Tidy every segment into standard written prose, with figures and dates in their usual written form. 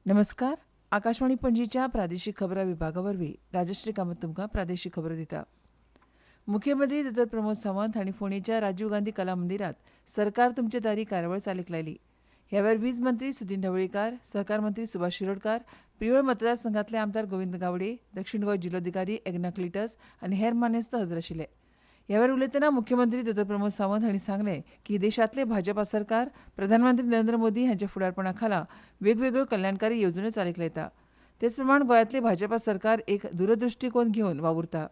नमस्कार. आकाशवाणी पणजीच्या प्रादेशीक खबरां विभागावरवीं राजश्री कामत तुमकां प्रादेशीक खबरो दिता. मुख्यमंत्री दोतोर प्रमोद सावंत हांणी फोंडेंच्या राजीव गांधी कला मंदिरांत सरकार तुमचे दारी कार्यावळ चालीक लायली. ह्या वेळार वीज मंत्री सुदीन ढवळीकार, सहकार मंत्री सुभाष शिरोडकार, प्रियोळ मतदारसंघातले आमदार गोविंद गावडे, दक्षिण गोंय जिल्लोधिकारी एग्नाक लिटस आनी हेर मानेस्त हजर आशिल्ले. ह्या वेळार उलयतना मुख्यमंत्री दोतोर प्रमोद सावंत हांणी सांगलें की देशांतले भाजपा सरकार प्रधानमंत्री नरेंद्र मोदी हांच्या फुडारपणा खाला वेगवेगळ्यो कल्याणकारी येवजण्यो चालीक लायता. तेच प्रमाण गोंयांतले भाजपा सरकार एक दूरदृश्टीकोन घेवन वावुरता.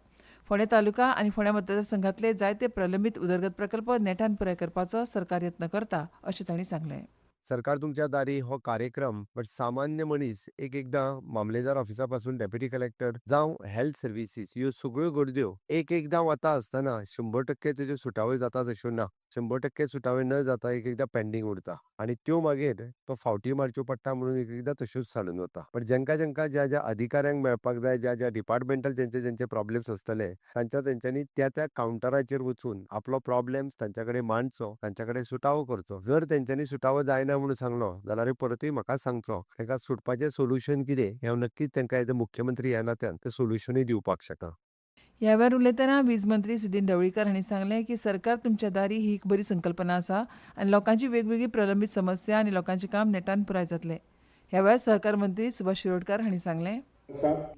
फोंडें तालुका आनी फोंडें मतदारसंघातले जायते प्रलंबीत उदरगत प्रकल्प नेटान पुराय करपाचो सरकार यत्न करता अशें तांणी सांगलें. सरकार तुमच्या दारी हो कार्यक्रम बट सामान्य मनीस एकदां मामलेदार ऑफिसा पासून डेप्युटी कलेक्टर जावं हेल्थ सर्विसीस ह्यो सगळ्यो गर्द्यो एकदां वता आसतना 100% तेज्यो सुटावो जातात अश्यो ना. 100% सुटावे न जाता एकदां पेंडींग उरता आनी त्यो मागीर तो फावटी मारच्यो पडटा म्हणून एकदां तश्योच साडून वता. पण ज्या ज्या अधिकाऱ्यांक मेळपाक जाय, ज्या डिपार्टमेंटल जेंचे प्रॉब्लेम्स आसतले तेंच्यांनी त्या कावंटराचेर वचून आपलो प्रॉब्लेम्स तांच्या कडेन मांडचो, तांच्या कडेन सुटावो करचो. जर तेंच्यांनी सुटावो जायना म्हणून सांगलो जाल्यार परतूय म्हाका सांगचो. तांकां सुटपाचें सोल्युशन कितें हें हांव नक्कीच तांकां एज अ मुख्यमंत्री ह्या नात्यान तें सोल्युशनूय दिवपाक शकता. ह्या वेळार उलयतना वीज मंत्री सुदीन ढवळीकर हांणी सांगलें की सरकार तुमच्या दारी ही एक बरी संकल्पना आसा आनी लोकांची वेगवेगळी प्रलंबीत समस्या आनी लोकांचें काम नेटान पुराय जातलें. ह्या वेळार सहकार मंत्री सुभाष शिरोडकार हांणी सांगलें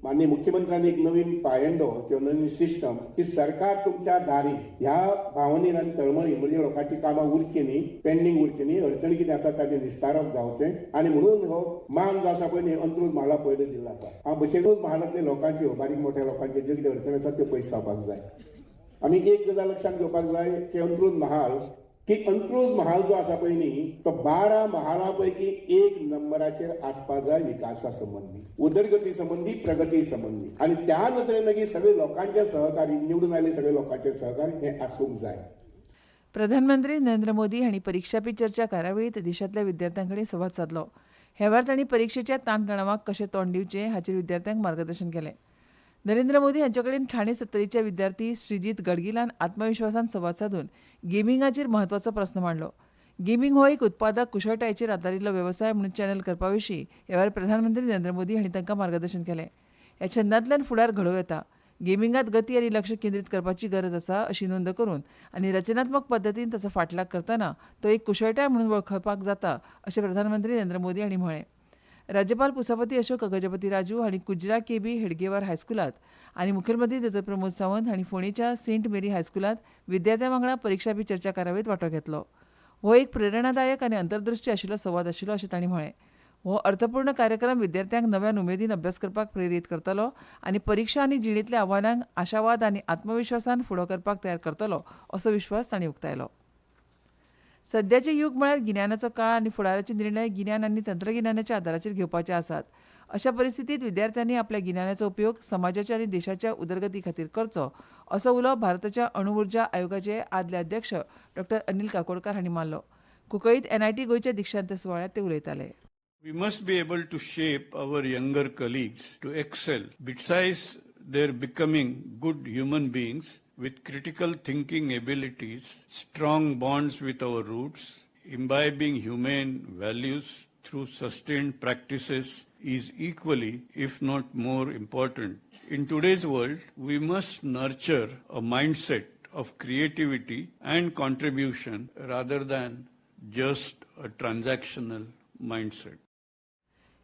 माननीय मुख्यमंत्र्यांनी एक नवीन पायंडो किंवा नवीन सिस्टम की सरकार तुमच्या दारी ह्या भावनेन आनी तळमळी म्हणजे लोकांची कामां उरची न्ही, पेंडींग उरची न्ही, अडचणी कितें आसा ताचे निस्तारप जावचें आनी म्हणून हो मान जो आसा पळय न्ही अंत्रूज म्हाला पयलो दिल्लो आसा. हांव बशेनूच म्हालांतल्या लोकांच्यो बारीक मोठ्या लोकांच्यो ज्यो कितें अडचणी आसात त्यो पयस जावपाक जाय. आमी एक गजाल लक्षांत घेवपाक जाय की अंत्रूज महाल जो आसा पळय न्ही तो 12 महालां पैकी 1 नंबराचेर आसपाक जाय विकासा संबंधी, उदरगती संबंधी, प्रगती संबंधी आनी त्या नदरेन मागीर सगळे लोकांचे सहकारी निवडून आयले सगळे लोकांचे सहकारी हे आसूंक जाय. प्रधानमंत्री नरेंद्र मोदी हांणी परीक्षा पे चर्चा कार्यावळींत देशांतल्या विद्यार्थ्यां कडेन संवाद साधलो. ह्या वेळार तांणी परीक्षेच्या ताणतणावाक कशें तोंड दिवचें हाचेर विद्यार्थ्यांक मार्गदर्शन केलें. नरेंद्र मोदी हांचे कडेन ठाणे 70च्या विद्यार्थी श्रीजीत गडगिलान आत्मविश्वासान संवाद साधून गेमिंगाचेर म्हत्वाचो प्रस्न मांडलो. गेमिंग हो एक उत्पादक कुशळटायेचेर आदारिल्लो वेवसाय म्हणून चॅनल करपा विशीं ह्या वेळार प्रधानमंत्री नरेंद्र मोदी हांणी तांकां मार्गदर्शन केलें. ह्या छंदांतल्यान फुडार घडोव येता. गेमिंगांत गती आनी लक्ष केंद्रीत करपाची गरज आसा अशी नोंद करून आनी रचनात्मक पद्दतीन ताचो फाटलाग करतना तो एक कुशळटाय म्हणून वळखपाक जाता अशें प्रधानमंत्री नरेंद्र मोदी हांणी म्हळें. राज्यपाल पुसापती अशोक गजपती राजू हांणी कुजरा केबी हेडगेवार हायस्कुलांत आनी मुखेलमंत्री दोतोर प्रमोद सावंत हांणी फोंडेंच्या सेंट मेरी हायस्कुलांत विद्यार्थ्यां वांगडा परीक्षा पे चर्चा कार्यावळींत वांटो घेतलो. हो एक प्रेरणादायक आनी अंतरदृश्टी आशिल्लो संवाद आशिल्लो अशें तांणी म्हळें. हो अर्थपूर्ण कार्यक्रम विद्यार्थ्यांक नव्यान उमेदीन अभ्यास करपाक प्रेरीत करतलो आनी परीक्षा आनी जिणेंतल्या आव्हानांक आशावाद आनी आत्मविश्वासान फुडो करपाक तयार करतलो असो विश्वास तांणी उक्तायलो. सद्याचें युग म्हळ्यार गिन्यानाचो काळ आनी फुडाराचे निर्णय गिन्यान आनी तंत्रगिन्यानाच्या आदाराचेर घेवपाचे आसात. अशा परिस्थितींत विद्यार्थ्यांनी आपल्या गिन्यानाचो उपयोग समाजाच्या आनी देशाच्या उदरगती खातीर करचो असो उलो भारताच्या अणु उर्जा आयोगाचे आदले अध्यक्ष डॉ. अनिल काकोडकर हांणी मारलो. कुंकळ्ळींत NIT गोंयच्या दिक्षांत सुवाळ्यात ते उलयताले. We must be able to shape our younger colleagues to excel. Besides their becoming good human beings with critical thinking abilities, strong bonds with our roots, imbibing humane values through sustained practices is equally, if not more important. In today's world, we must nurture a mindset of creativity and contribution rather than just a transactional mindset.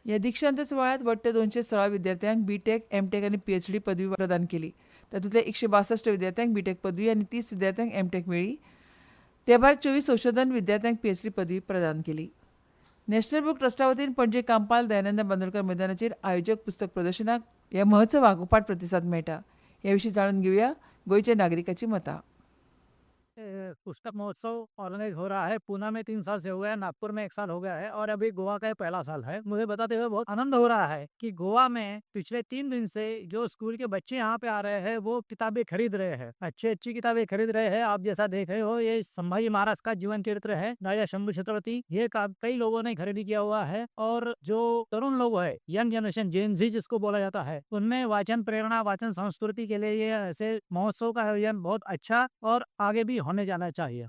ह्या दिक्षांत सुवाळ्यात वट्ट 216 विद्यार्थ्यांक BTech, MTech आनी PhD पदवी प्रदान केली. तातूंतल्या 162 विद्यार्थ्यांक BTech पदवी आनी 30 विद्यार्थ्यांक MTech मेळ्ळी. त्या भायर 24 संशोधन विद्यार्थ्यांक PhD पदवी प्रदान केली. नॅशनल बूक ट्रस्टा वतीन पणजे कांपाल दयानंद बांदोडकर मैदानाचेर आयोजक पुस्तक प्रदर्शनाक ह्या महोत्सवाक उपाट प्रतिसाद मेळटा. ह्या विशीं जाणून घेवया गोंयच्या नागरिकांची मतां. पुस्तक महोत्सव ऑर्गेनाइज हो रहा है। पूना में 3 साल से हो गया है, नागपुर में 1 साल हो गया है और अभी गोवा का ये पहला साल है। मुझे बताते हुए बहुत आनंद हो रहा है कि गोवा में पिछले 3 दिन से जो स्कूल के बच्चे यहाँ पे आ रहे हैं वो किताबें खरीद रहे हैं, अच्छी किताबें खरीद रहे हैं। आप जैसा देख रहे हो ये संभाजी महाराज का जीवन चरित्र है, राजा शंभू छत्रपति, ये कई लोगों ने खरीदी किया हुआ है। और जो तरुण लोग है, यंग जनरेशन जेन जी जिसको बोला जाता है, उनमें वाचन प्रेरणा, वाचन संस्कृति के लिए ये ऐसे महोत्सव का आयोजन बहुत अच्छा और आगे भी होने जाना चाहिए।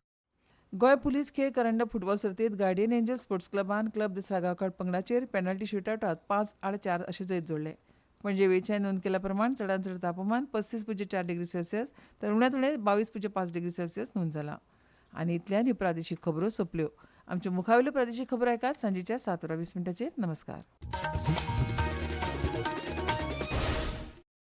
गोंय पुलीस खेळ करंडक फुटबॉल सर्तीत गार्डियन एंजल स्पोर्ट्स क्लबान क्लब सागावकर पंगडाचेर पेनल्टी शूटआउटात 5-4 अशें जैत जोडले. पणजे वेळच्यान नोंद केल्या प्रमाण चडांत चड तापमान 35.4 डिग्री सेल्सियस तर उण्यात उणे 22.5 डिग्री सेल्सियस नोंद जाला. आनी इतल्यान ह्यो प्रादेशीक खबरो सोंपल्यो. आमच्यो मुखावेल्यो प्रादेशीक खबरो ऐकात सांजेच्या 7:20 नमस्कार.